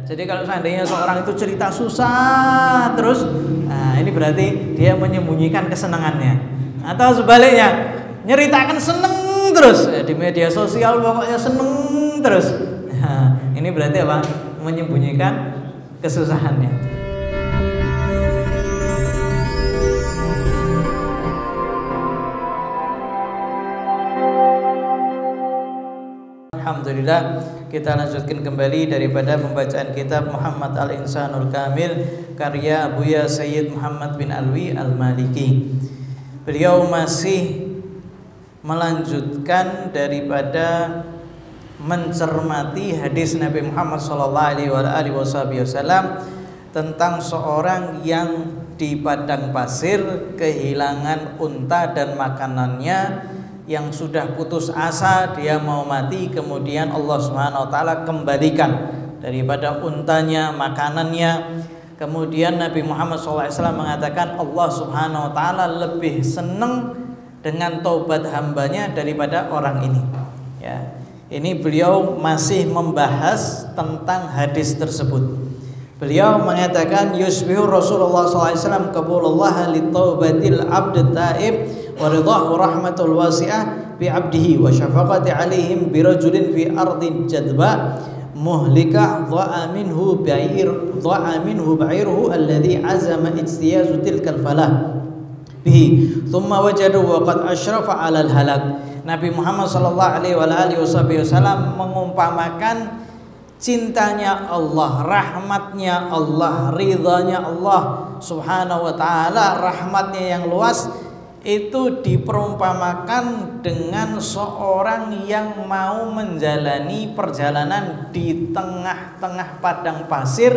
Jadi kalau seandainya seorang itu cerita susah terus, nah ini berarti dia menyembunyikan kesenangannya. Atau sebaliknya, nyeritakan seneng terus, di media sosial pokoknya seneng terus. Nah, ini berarti apa? Menyembunyikan kesusahannya. Alhamdulillah, kita lanjutkan kembali daripada pembacaan kitab Muhammad Al-Insanul Kamil karya Buya Sayyid Muhammad bin Alwi Al-Maliki. Beliau masih melanjutkan daripada mencermati hadis Nabi Muhammad SAW tentang seorang yang di padang pasir kehilangan unta dan makanannya, yang sudah putus asa, dia mau mati, kemudian Allah Subhanahu wa taala kembalikan daripada untanya, makanannya. Kemudian Nabi Muhammad SAW mengatakan Allah Subhanahu wa taala lebih senang dengan taubat hambanya daripada orang ini. Ya. Ini beliau masih membahas tentang hadis tersebut. Beliau mengatakan yusbihu Rasulullah SAW qabulullah li taubatil abd taib wa ridahu rahmatul wasi'ah bi abdihi wa syafaqati alaihim bi rajulin fi ardin jadba muhlikah dha'a minhu ba'iruhu alladhi azama ijtiyazu tilkal falah bihi thumma wajadu wa qad ashrafa 'ala al-halak. Nabi Muhammad sallallahu alaihi wasallam mengumpamakan cintanya Allah, rahmatnya Allah, ridhanya Allah Subhanahu wa taala, rahmatnya yang luas itu diperumpamakan dengan seorang yang mau menjalani perjalanan di tengah-tengah padang pasir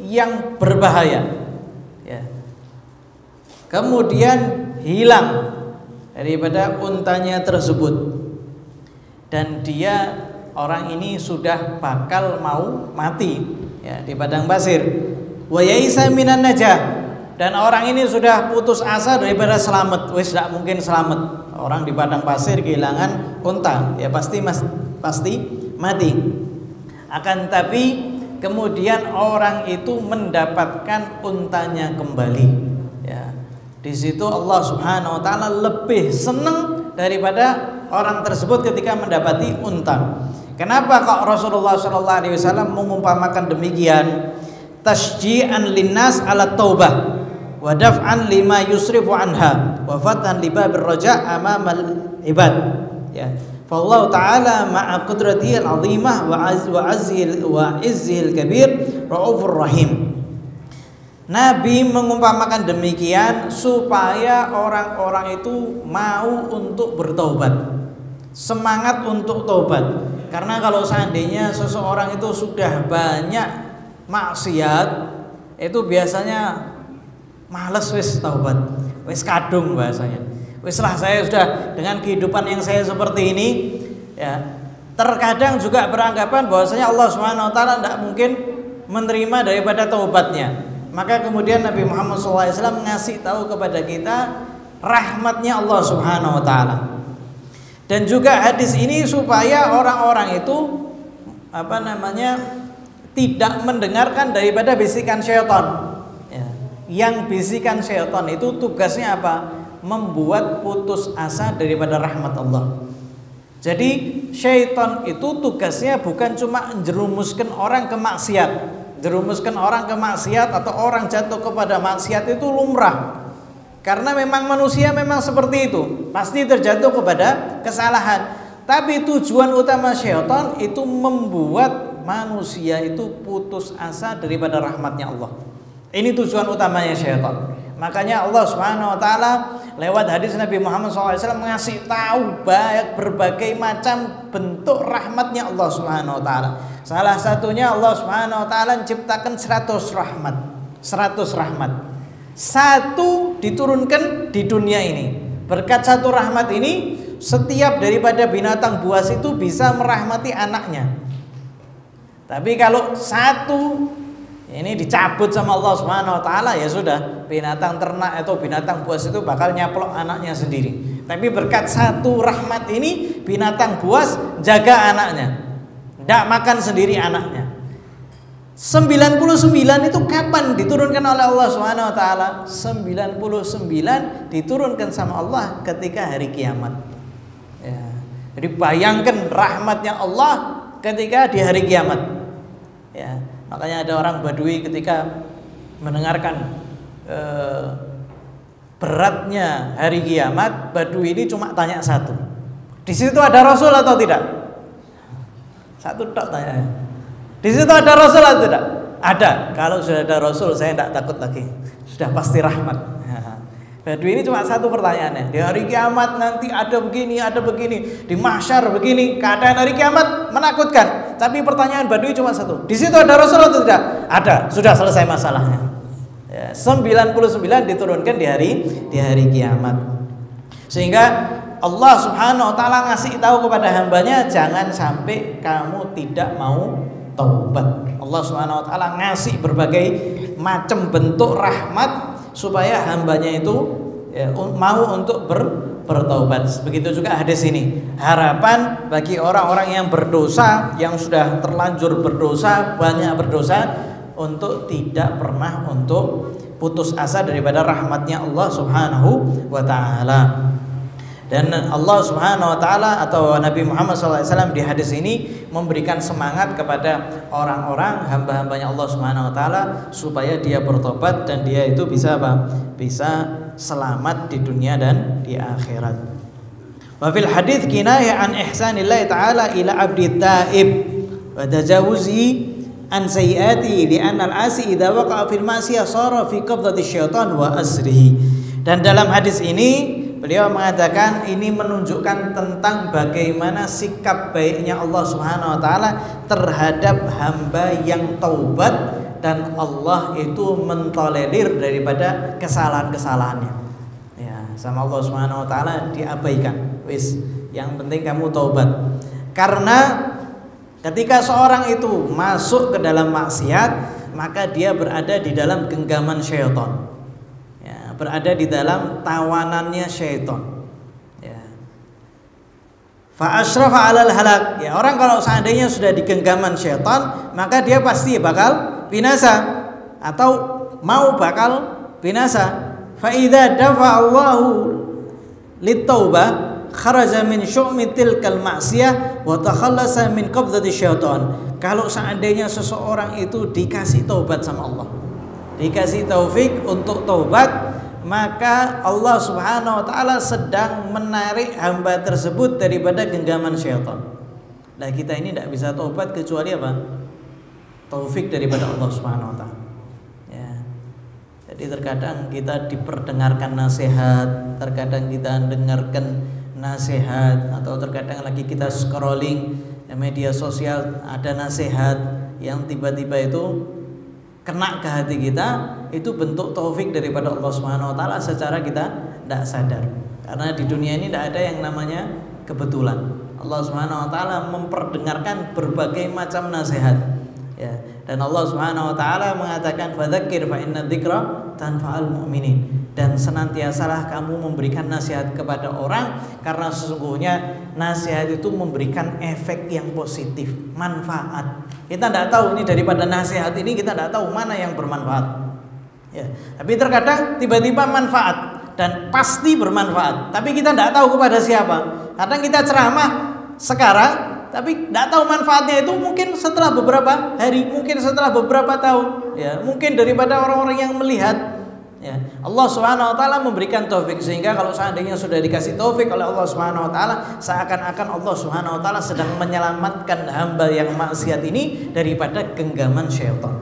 yang berbahaya, ya. Kemudian hilang daripada untanya tersebut, dan dia, orang ini sudah bakal mau mati, ya, di padang pasir. Wa yaisa minan najah, dan orang ini sudah putus asa daripada selamat, wis tidak mungkin selamat. Orang di padang pasir kehilangan unta, ya pasti mati. Akan tapi kemudian orang itu mendapatkan untanya kembali, ya. Di situ Allah Subhanahu wa taala lebih senang daripada orang tersebut ketika mendapati unta. Kenapa kok Rasulullah SAW mengumpamakan demikian? Tasji'an linnas ala taubah wa daf'an lima yusrifu anha wa fatan libabir raja' amamal ibad, ya. Fallahu ta'ala ma'a qudratihi al-'azimah wa izzihil kabir raufur rahim. Nabi mengumpamakan demikian supaya orang-orang itu mau untuk bertaubat, semangat untuk taubat. Karena kalau seandainya seseorang itu sudah banyak maksiat, itu biasanya males wis taubat, wis kadung bahasanya. Wis lah, saya sudah dengan kehidupan yang saya seperti ini, ya. Terkadang juga beranggapan bahwasanya Allah Subhanahu wa taala tidak mungkin menerima daripada taubatnya. Maka kemudian Nabi Muhammad SAW ngasih tahu kepada kita rahmatnya Allah Subhanahu wa taala. Dan juga hadis ini supaya orang-orang itu tidak mendengarkan daripada bisikan syaitan, ya. Yang bisikan syaitan itu tugasnya apa? Membuat putus asa daripada rahmat Allah. Jadi syaitan itu tugasnya bukan cuma menjerumuskan orang ke maksiat. Jerumuskan orang ke maksiat atau orang jatuh kepada maksiat itu lumrah. Karena memang manusia memang seperti itu, pasti terjatuh kepada kesalahan. Tapi tujuan utama syaitan itu membuat manusia itu putus asa daripada rahmatnya Allah. Ini tujuan utamanya syaitan. Makanya Allah Subhanahu wa taala lewat hadis Nabi Muhammad SAW mengasih tahu banyak berbagai macam bentuk rahmatnya Allah Subhanahu wa taala. Salah satunya Allah Subhanahu wa taala menciptakan 100 rahmat. 100 rahmat. Satu diturunkan di dunia ini. Berkat satu rahmat ini, setiap daripada binatang buas itu bisa merahmati anaknya. Tapi kalau satu ini dicabut sama Allah Subhanahu wa taala, ya sudah, binatang ternak atau binatang buas itu bakal nyaplok anaknya sendiri. Tapi berkat satu rahmat ini, binatang buas jaga anaknya, tidak makan sendiri anaknya. 99 itu kapan diturunkan oleh Allah Subhanahu wa taala? 99 diturunkan sama Allah ketika hari kiamat. Ya. Jadi bayangkan rahmatnya Allah ketika di hari kiamat. Ya, makanya ada orang Badui ketika mendengarkan beratnya hari kiamat, Badui ini cuma tanya satu. Di situ ada Rasul atau tidak? Satu tok tanya. Di situ ada Rasul atau tidak? Ada. Kalau sudah ada Rasul, saya tidak takut lagi. Sudah pasti rahmat. Badui ini cuma satu pertanyaannya. Di hari kiamat nanti ada begini, ada begini. Di mahsyar begini. Keadaan hari kiamat menakutkan. Tapi pertanyaan Badui cuma satu. Di situ ada Rasul atau tidak? Ada. Sudah selesai masalahnya. Ya, 99 diturunkan di hari kiamat. Sehingga Allah Subhanahu wa taala ngasih tahu kepada hambanya, jangan sampai kamu tidak mau taubat. Allah Subhanahu wa taala ngasih berbagai macam bentuk rahmat supaya hambanya itu mau untuk bertaubat. Begitu juga hadis ini. Harapan bagi orang-orang yang berdosa, yang sudah terlanjur berdosa, banyak berdosa, untuk tidak pernah untuk putus asa daripada rahmatnya Allah Subhanahu wa taala. Dan Allah Subhanahu wa taala atau Nabi Muhammad SAW di hadis ini memberikan semangat kepada orang-orang hamba-hambanya Allah Subhanahu wa taala supaya dia bertobat dan dia itu bisa apa? Bisa selamat di dunia dan di akhirat. Wa fil hadits kinayah an ihsanillah taala ila abdi taib wa tajawuzi an sayyiati li anna al-asi idza waqa'a fil ma'siyah sara fi qabdati syaitan wa asrihi. Dan dalam hadis ini beliau mengatakan ini menunjukkan tentang bagaimana sikap baiknya Allah Subhanahu wa taala terhadap hamba yang taubat dan Allah itu mentolerir daripada kesalahan-kesalahannya. Ya, sama Allah Subhanahu wa taala diabaikan. Wis, yang penting kamu taubat. Karena ketika seorang itu masuk ke dalam maksiat, maka dia berada di dalam genggaman syaitan. Berada di dalam tawanannya syaitan. Ya. Fa asyrafa 'alal halak. Ya, orang kalau seandainya sudah di genggaman syaitan, maka dia pasti bakal binasa atau mau bakal binasa. Fa idza dafa Allahu lit-taubah kharaja min syu'mi tilkal ma'siyah wa takhallasa min qabdati syaitan. Kalau seandainya seseorang itu dikasih taubat sama Allah, dikasih taufik untuk taubat, maka Allah Subhanahu wa taala sedang menarik hamba tersebut daripada genggaman syaitan. Nah, kita ini tidak bisa taubat kecuali apa? Taufik daripada Allah Subhanahu wa taala. Ya. Jadi terkadang kita diperdengarkan nasihat, terkadang kita dengarkan nasihat, atau terkadang lagi kita scrolling media sosial ada nasihat yang tiba-tiba itu kena ke hati kita, itu bentuk taufik daripada Allah Subhanahu wa taala secara kita tidak sadar. Karena di dunia ini tidak ada yang namanya kebetulan. Allah Subhanahu wa taala memperdengarkan berbagai macam nasihat. Ya, dan Allah Subhanahu wa taala mengatakan fadzakir fa inna dzikra tanfa'ul mu'minin. Dan senantiasalah kamu memberikan nasihat kepada orang, karena sesungguhnya nasihat itu memberikan efek yang positif, manfaat. Kita tidak tahu ini daripada nasihat ini, kita tidak tahu mana yang bermanfaat. Ya, tapi terkadang tiba-tiba manfaat dan pasti bermanfaat, tapi kita tidak tahu kepada siapa. Kadang kita ceramah sekarang, tapi tidak tahu manfaatnya itu mungkin setelah beberapa hari, mungkin setelah beberapa tahun. Ya, mungkin daripada orang-orang yang melihat. Ya, Allah Subhanahu wa taala memberikan taufik, sehingga kalau seandainya sudah dikasih taufik oleh Allah Subhanahu wa taala, seakan-akan Allah Subhanahu wa taala sedang menyelamatkan hamba yang maksiat ini daripada genggaman syaitan.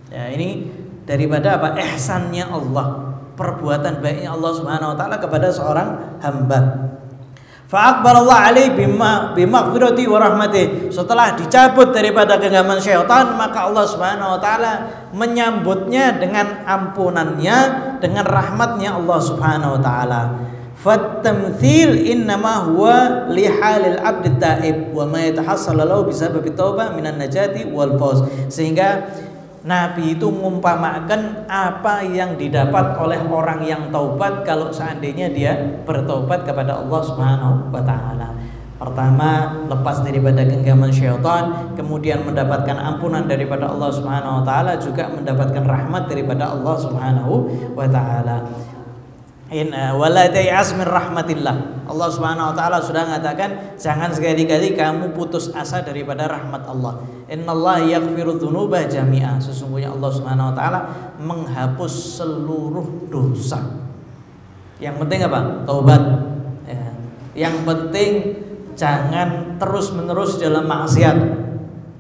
Ya, ini daripada apa? Ihsannya Allah, perbuatan baiknya Allah Subhanahu wa taala kepada seorang hamba. Fa'aqbalallahu alaihi bimaghfirati wa rahmatih. Setelah dicabut daripada genggaman syaitan, maka Allah Subhanahu wa taala menyambutnya dengan ampunannya, dengan rahmatnya Allah Subhanahu wa taala. Fatamthil innama huwa lihalil abdi taib wa ma yatahassal lahu bisababi taubah minan najati wal fawz. Sehingga Nabi itu mengumpamakan apa yang didapat oleh orang yang taubat kalau seandainya dia bertaubat kepada Allah Subhanahu wa taala. Pertama, lepas daripada genggaman syaitan, kemudian mendapatkan ampunan daripada Allah Subhanahu wa taala, juga mendapatkan rahmat daripada Allah Subhanahu wa taala. Wala ta'as min rahmatillah. Allah Subhanahu wa taala sudah mengatakan, jangan sekali-kali kamu putus asa daripada rahmat Allah. Innallaha yaghfiru dzunuba jami'a. Sesungguhnya Allah Subhanahu wa taala menghapus seluruh dosa. Yang penting apa? Taubat. Ya. Yang penting jangan terus-menerus dalam maksiat.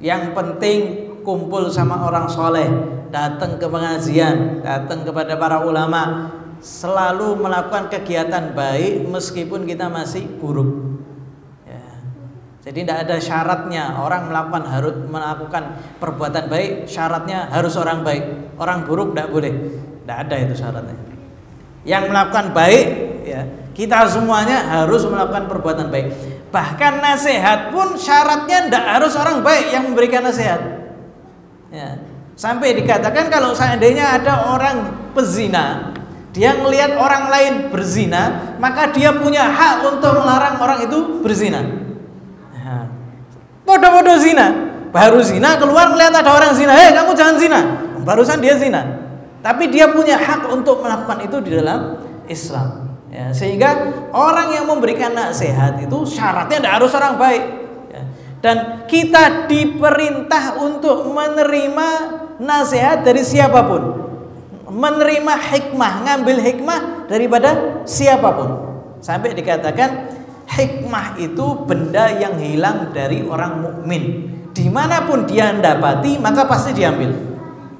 Yang penting kumpul sama orang soleh, datang ke pengajian, datang kepada para ulama, selalu melakukan kegiatan baik meskipun kita masih buruk. Ya. Jadi tidak ada syaratnya orang melakukan perbuatan baik, syaratnya harus orang baik. Orang buruk tidak boleh. Tidak ada itu syaratnya. Yang melakukan baik, ya, kita semuanya harus melakukan perbuatan baik. Bahkan nasihat pun syaratnya tidak harus orang baik yang memberikan nasihat. Ya. Sampai dikatakan kalau seandainya ada orang pezina, dia melihat orang lain berzina, maka dia punya hak untuk melarang orang itu berzina. Podo-podo zina, baru zina keluar melihat ada orang zina, hei kamu jangan zina, barusan dia zina. Tapi dia punya hak untuk melakukan itu di dalam Islam. Ya, sehingga orang yang memberikan nasihat itu syaratnya tidak harus orang baik. Ya. Dan kita diperintah untuk menerima nasihat dari siapapun. Menerima hikmah, ngambil hikmah daripada siapapun. Sampai dikatakan hikmah itu benda yang hilang dari orang mukmin. Dimanapun dia dapati maka pasti diambil.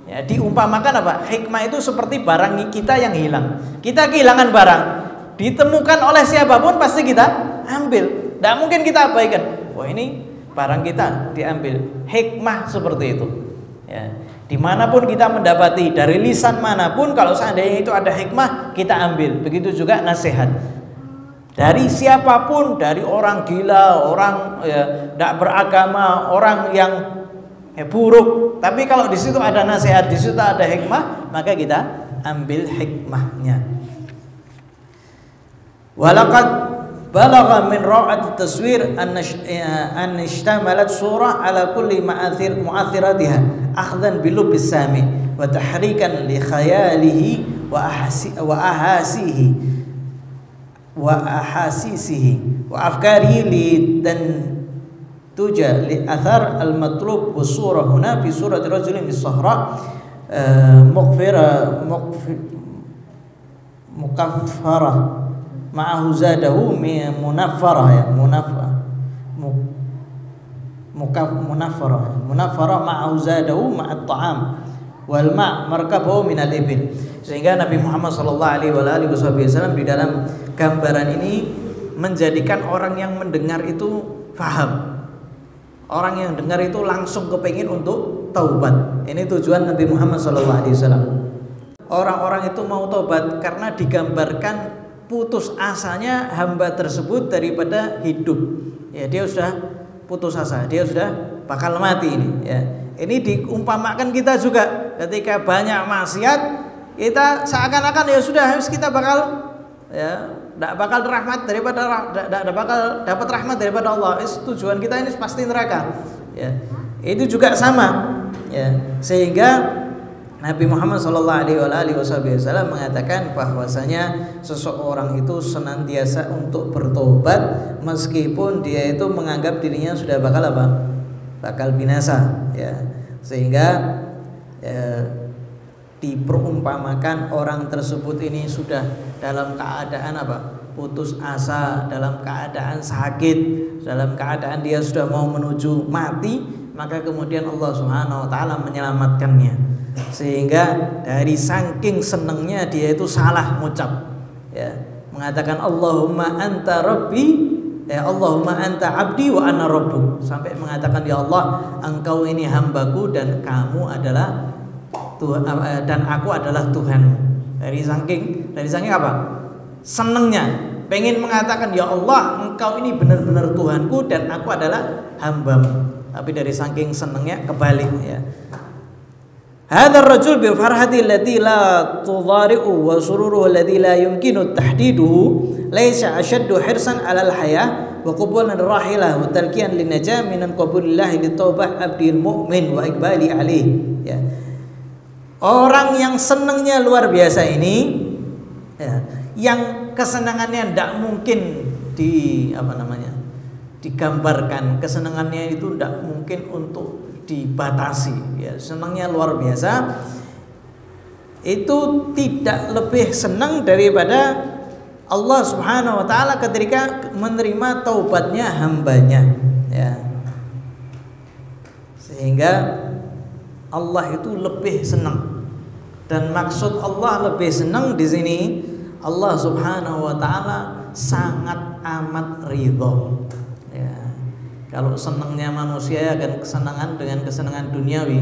Ya, diumpamakan apa? Hikmah itu seperti barang kita yang hilang. Kita kehilangan barang, ditemukan oleh siapapun pasti kita ambil. Tidak mungkin kita abaikan. Wah ini barang kita diambil. Hikmah seperti itu. Ya. Dimanapun kita mendapati dari lisan manapun, kalau seandainya itu ada hikmah kita ambil. Begitu juga nasihat dari siapapun, dari orang gila, orang tidak beragama, orang yang buruk. Tapi kalau di situ ada nasihat, di situ ada hikmah, maka kita ambil hikmahnya. Walaqad balagha min raw'at at-taswir an ishtamalat surah ala kulli mu'athiratiha akhdan bilubis sami wa tahrikan li khayalihi wa ahasihi wa afkarihi li tantuja li athar al-matlub wa surah huna fi surati rajulin bis sahra mukaffara ma'ahu zadahu munaffara ya munaffara ma'ahu zadahu ma'at ta'am wal ma' markabahu minal ibil. Sehingga Nabi Muhammad sallallahu alaihi wasallam di dalam gambaran ini menjadikan orang yang mendengar itu paham. Orang yang dengar itu langsung kepingin untuk taubat. Ini tujuan Nabi Muhammad sallallahu alaihi wasallam. Orang-orang itu mau taubat karena digambarkan putus asanya hamba tersebut daripada hidup. Ya, dia sudah putus asa, dia sudah bakal mati ini. Ya, ini diumpamakan kita juga ketika banyak maksiat, kita seakan-akan ya sudah harus kita bakal tidak bakal rahmat daripada tidak bakal dapat rahmat daripada Allah. Tujuan kita ini pasti neraka. Ya, itu juga sama. Ya, sehingga Nabi Muhammad SAW mengatakan bahwasanya seseorang itu senantiasa untuk bertobat meskipun dia itu menganggap dirinya sudah bakal apa? Bakal binasa. Ya, sehingga diperumpamakan orang tersebut ini sudah dalam keadaan apa? Putus asa, dalam keadaan sakit, dalam keadaan dia sudah mau menuju mati, maka kemudian Allah Subhanahu wa taala menyelamatkannya. Sehingga dari saking senengnya dia itu salah mengucap, ya, mengatakan Allahumma anta rabbi, Allahumma anta abdi wa ana rabbuk, sampai mengatakan ya Allah engkau ini hambaku dan kamu adalah Tuhan, dan aku adalah Tuhan. Dari saking apa? Senengnya, pengen mengatakan ya Allah engkau ini benar-benar Tuhanku dan aku adalah hambamu. Tapi dari saking senengnya kebalik, ya. Hadha ar-rajul bi farhati allati la tudhari'u wa sururuhu alladhi la yumkinu tahdiduhu laysa ashaddu hirsan 'ala al-hayah wa qubul rahilah wa talqiyan lin najah minan qabulillah li taubah abdil mu'min wa iqbali alaih. Ya. Orang yang senangnya luar biasa ini, ya, yang kesenangannya tidak mungkin digambarkan, kesenangannya itu tidak mungkin untuk dibatasi, ya, senangnya luar biasa, itu tidak lebih senang daripada Allah Subhanahu wa taala ketika menerima taubatnya hambanya, ya. Sehingga Allah itu lebih senang. Dan maksud Allah lebih senang di sini, Allah Subhanahu wa taala sangat amat ridho. Ya. Kalau senangnya manusia akan kesenangan dengan kesenangan duniawi,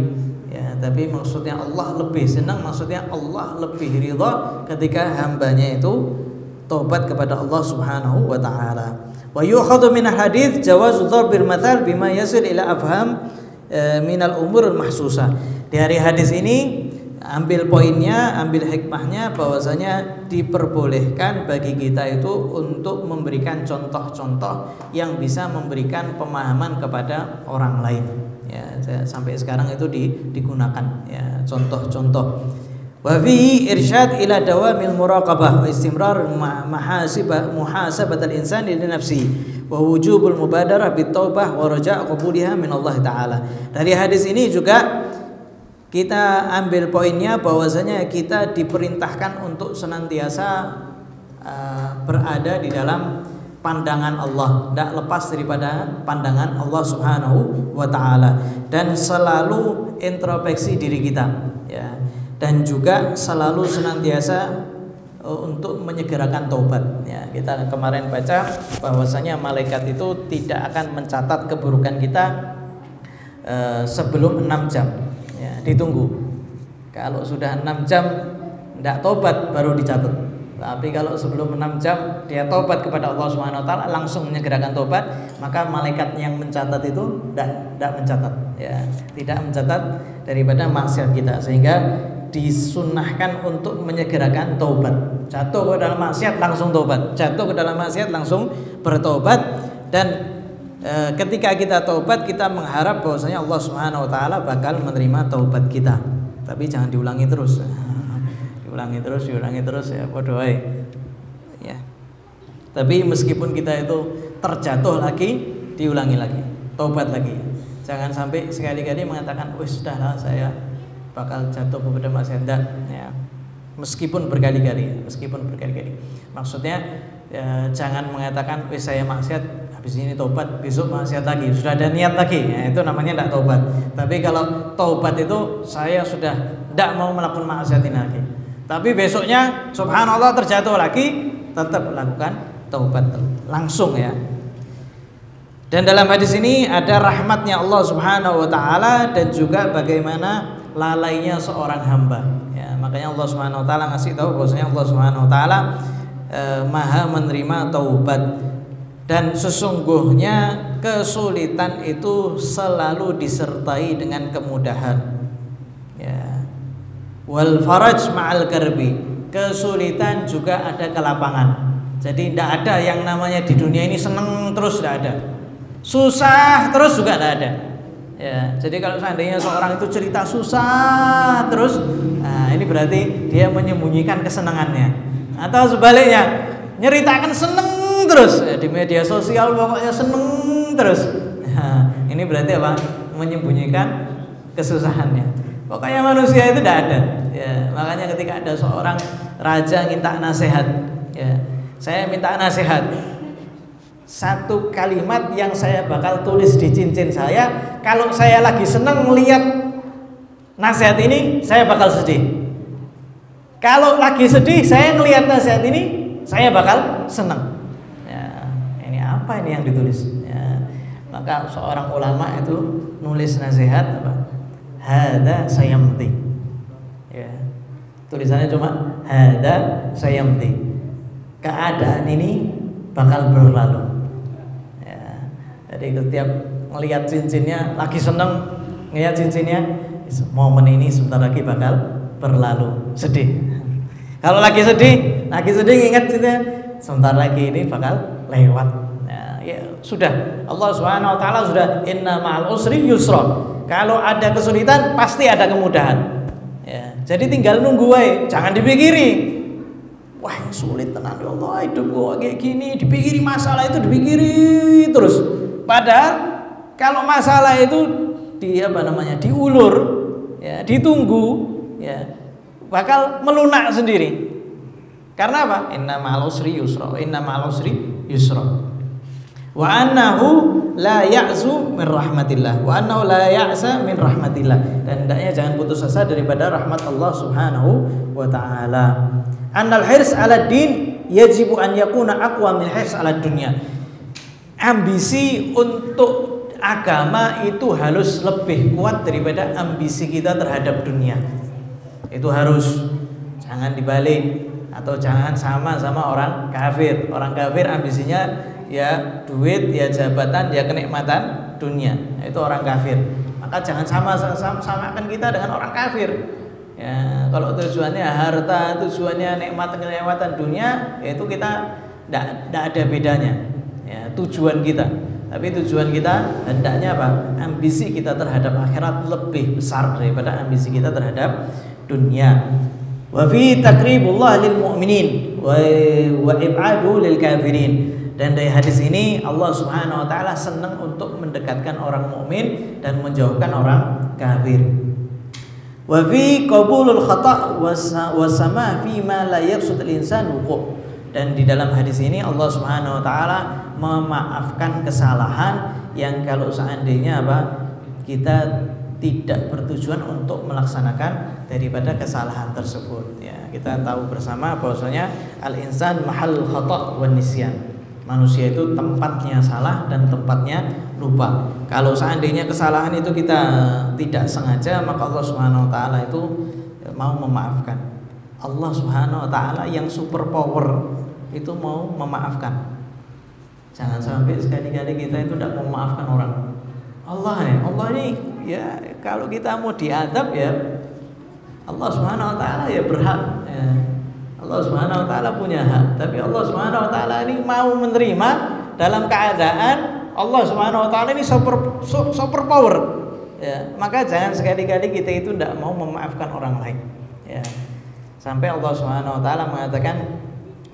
ya, tapi maksudnya Allah lebih senang, maksudnya Allah lebih ridha ketika hambanya itu taubat kepada Allah Subhanahu wa taala. Wa yu'khadhu min hadits jawazu dharbil mathal bima yasil ila afham min al-umur al-mahsusah. Dari hadis ini ambil poinnya, ambil hikmahnya, bahwasanya diperbolehkan bagi kita itu untuk memberikan contoh-contoh yang bisa memberikan pemahaman kepada orang lain. Ya, sampai sekarang itu digunakan, ya, contoh-contoh. Wa fihi irsyad ila dawamil muraqabah wa istimrar muhasabatal insani li nafsi wa wujubul mubadarah bit taubah wa raja' qabuliha min Allah taala. Dari hadis ini juga kita ambil poinnya bahwasanya kita diperintahkan untuk senantiasa berada di dalam pandangan Allah, tidak lepas daripada pandangan Allah Subhanahu wa taala, dan selalu introspeksi diri kita, ya, dan juga selalu senantiasa untuk menyegerakan taubat, ya. Kita kemarin baca bahwasanya malaikat itu tidak akan mencatat keburukan kita sebelum 6 jam, ya, ditunggu. Kalau sudah 6 jam tidak taubat baru dicatat. Tapi kalau sebelum 6 jam dia taubat kepada Allah Subhanahu wa taala, langsung menyegerakan taubat, maka malaikat yang mencatat itu tidak mencatat, ya, tidak mencatat daripada maksiat kita, sehingga disunnahkan untuk menyegerakan taubat. Jatuh ke dalam maksiat langsung taubat, jatuh ke dalam maksiat langsung bertobat. Dan ketika kita taubat, kita mengharap bahwasanya Allah Subhanahu wa taala bakal menerima taubat kita. Tapi jangan diulangi terus. Diulangi terus, ya, bodoh ya. Tapi meskipun kita itu terjatuh lagi, diulangi lagi, taubat lagi. Jangan sampai sekali-kali mengatakan, "Wis sudahlah, saya bakal jatuh kepada maksiat," ya. Meskipun berkali-kali. Maksudnya jangan mengatakan, "Wis saya maksiat, habis ini taubat, besok maksiat lagi." Sudah ada niat lagi, ya, itu namanya tidak taubat. Tapi kalau taubat itu saya sudah tidak mau melakukan maksiat ini lagi, tapi besoknya subhanallah terjatuh lagi, tetap lakukan taubat langsung, ya. Dan dalam hadis ini ada rahmatnya Allah Subhanahu wa taala dan juga bagaimana lalainya seorang hamba, ya. Makanya Allah Subhanahu wa taala ngasih tahu bahwasanya Allah Subhanahu wa taala Maha menerima taubat, dan sesungguhnya kesulitan itu selalu disertai dengan kemudahan, ya. Wal faraj ma'al karbi, kesulitan juga ada kelapangan. Jadi tidak ada yang namanya di dunia ini seneng terus, tidak ada. Susah terus juga tidak ada, ya. Jadi kalau seandainya seorang itu cerita susah terus, nah, ini berarti dia menyembunyikan kesenangannya. Atau sebaliknya, nyeritakan seneng terus, ya, di media sosial pokoknya seneng terus. Nah, ini berarti apa? Menyembunyikan kesusahannya. Pokoknya manusia itu tidak ada, ya. Makanya ketika ada seorang raja minta nasihat, ya, saya minta nasihat, satu kalimat yang saya bakal tulis di cincin saya, kalau saya lagi senang melihat nasihat ini, saya bakal sedih. Kalau lagi sedih, saya melihat nasihat ini, saya bakal senang. Ya, ini apa ini yang ditulis? Ya, maka seorang ulama itu nulis nasihat apa? Hada sayamti, ya, tulisannya cuma hada sayamti, keadaan ini bakal berlalu, ya. Jadi setiap melihat cincinnya, lagi seneng ngelihat cincinnya, momen ini sebentar lagi bakal berlalu. Sedih, kalau lagi sedih ingat cincinnya, sebentar lagi ini bakal lewat, ya. ya sudah, Allah Subhanahu wa taala sudah inna ma'al usri yusra. Kalau ada kesulitan pasti ada kemudahan. Ya, jadi tinggal nunggu wae, jangan dipikiri. Wah, sulit tenan ya Allah, hidup gua kayak gini, dipikiri masalah itu dipikiri terus. Padahal kalau masalah itu diulur, ya, ditunggu, ya, bakal melunak sendiri. Karena apa? Inna ma'al usri yusra, inna ma'al usri yusra. Wa annahu la ya'su min rahmatillah, wa annahu la ya'sa min rahmatillah. Dan hendaknya jangan putus asa daripada rahmat Allah Subhanahu wa taala. Annal hirs 'ala din yajibu an yakuna aqwa min hirs 'ala dunya. Ambisi untuk agama itu harus lebih kuat daripada ambisi kita terhadap dunia. Itu harus, jangan dibalik atau jangan sama orang kafir. Orang kafir ambisinya ya duit, ya jabatan, ya kenikmatan dunia. Itu orang kafir. Maka jangan samakan kita dengan orang kafir. Ya, kalau tujuannya harta, tujuannya kenikmatan dunia, yaitu kita tidak ada bedanya. Ya, tujuan kita. Tapi tujuan kita hendaknya apa? Ambisi kita terhadap akhirat lebih besar daripada ambisi kita terhadap dunia. Wa fi taqribullah lil mu'minin wa ib'adu lil kafirin. Dan dari hadis ini Allah Subhanahu wa taala senang untuk mendekatkan orang mukmin dan menjauhkan orang kafir. Wa fi qabulul khata' wa sama fi ma la yaqsud al-insan wuqu'. Dan di dalam hadis ini Allah Subhanahu wa taala memaafkan kesalahan yang kalau seandainya kita tidak bertujuan untuk melaksanakan daripada kesalahan tersebut. Ya, kita tahu bersama bahwasanya al-insan mahal khata' wan nisyan. Manusia itu tempatnya salah dan tempatnya lupa. Kalau seandainya kesalahan itu kita tidak sengaja, maka Allah Subhanahu wa taala itu mau memaafkan. Allah Subhanahu wa taala yang super power itu mau memaafkan. Jangan sampai sekali-kali kita itu tidak mau memaafkan orang. Allah ini ya, kalau kita mau diadab ya Allah Subhanahu wa taala ya berhak ya. Allah Subhanahu wa taala punya hak, tapi Allah Subhanahu wa taala ini mau menerima dalam keadaan Allah Subhanahu wa taala ini super power. Ya, maka jangan sekali-kali kita itu tidak mau memaafkan orang lain. Ya. Sampai Allah Subhanahu wa taala mengatakan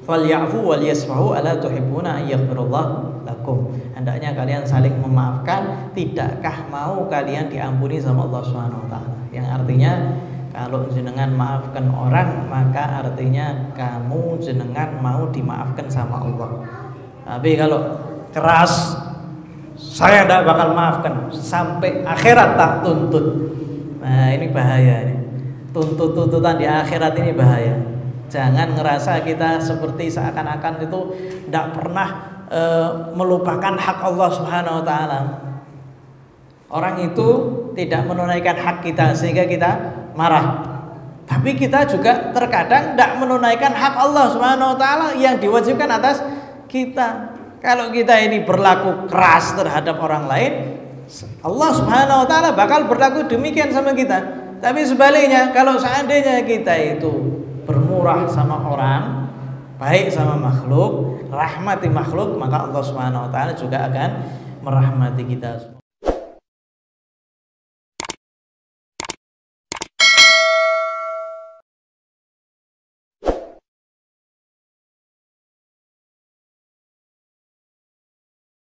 falyafu wal yasfahu ala tuhibbuna ay yaghfirullah lakum. Hendaknya kalian saling memaafkan, tidakkah mau kalian diampuni sama Allah Subhanahu wa taala? Yang artinya kalau jenengan maafkan orang, maka artinya kamu jenengan mau dimaafkan sama Allah. Tapi kalau keras, saya tidak bakal maafkan sampai akhirat tak tuntut. Nah, ini bahaya ini. Tuntutan di akhirat ini bahaya. Jangan ngerasa kita seperti seakan-akan itu tidak pernah melupakan hak Allah Subhanahu wa taala. Orang itu tidak menunaikan hak kita sehingga kita marah. Tapi kita juga terkadang tidak menunaikan hak Allah Subhanahu wa taala yang diwajibkan atas kita. Kalau kita ini berlaku keras terhadap orang lain, Allah Subhanahu wa taala bakal berlaku demikian sama kita. Tapi sebaliknya, kalau seandainya kita itu bermurah sama orang, baik sama makhluk, rahmati makhluk, maka Allah Subhanahu wa taala juga akan merahmati kita.